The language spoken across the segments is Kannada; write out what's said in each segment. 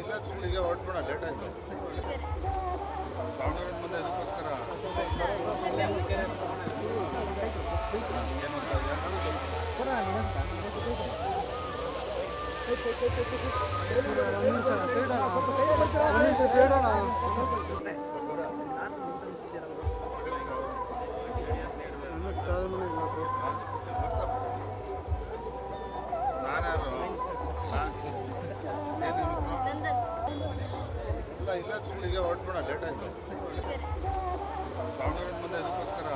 ಇಲ್ಲ ಸುಮ್ಮನೆ ಹೊರಟ್ಬಿಡ ಲೇಟ್ ಆಯ್ತು ದಾವಣಗೆರೆ ಮುಂದೆ ಅದಕ್ಕೋಸ್ಕರ ಇಲ್ಲ ಸುಮ್ಮನೆ ಹೊರಟ್ಬಿಡ ಲೇಟ್ ಆಯ್ತು ದಾವಣಗೆರೆ ಮುಂದೆ ಅದಕ್ಕೋಸ್ಕರ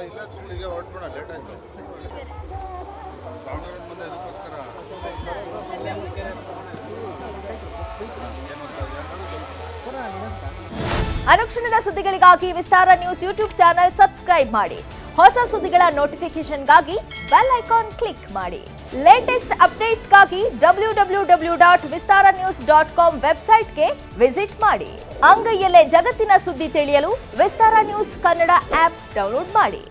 ಇಲ್ಲ ಸುಮ್ಮನೆ ಹೊರಟ್ಬಿಡ ಲೇಟ್ ಆಯ್ತು ದಾವಣಗೆರೆ ಮುಂದೆ ಅದಕ್ಕೋಸ್ಕರ ಅನುಕ್ಷಣದ ಸುದ್ದಿಗಳಿಗಾಗಿ ವಿಸ್ತಾರ ನ್ಯೂಸ್ ಯೂಟ್ಯೂಬ್ ಚಾನೆಲ್ ಸಬ್ಸ್ಕ್ರೈಬ್ ಮಾಡಿ. ಹೊಸ ಸುದ್ದಿಗಳ ನೋಟಿಫಿಕೇಶನ್ಗಾಗಿ ಬೆಲ್ ಐಕಾನ್ ಕ್ಲಿಕ್ ಮಾಡಿ. ಲೇಟೆಸ್ಟ್ ಅಪ್ಡೇಟ್ಸ್ಗಾಗಿ www.vistaranews.com ವೆಬ್ಸೈಟ್ಗೆ ವಿಸಿಟ್ ಮಾಡಿ. ಅಂಗೈಯಲ್ಲೇ ಜಗತ್ತಿನ ಸುದ್ದಿ ತಿಳಿಯಲು ವಿಸ್ತಾರ ನ್ಯೂಸ್ ಕನ್ನಡ ಆಪ್ ಡೌನ್ಲೋಡ್ ಮಾಡಿ.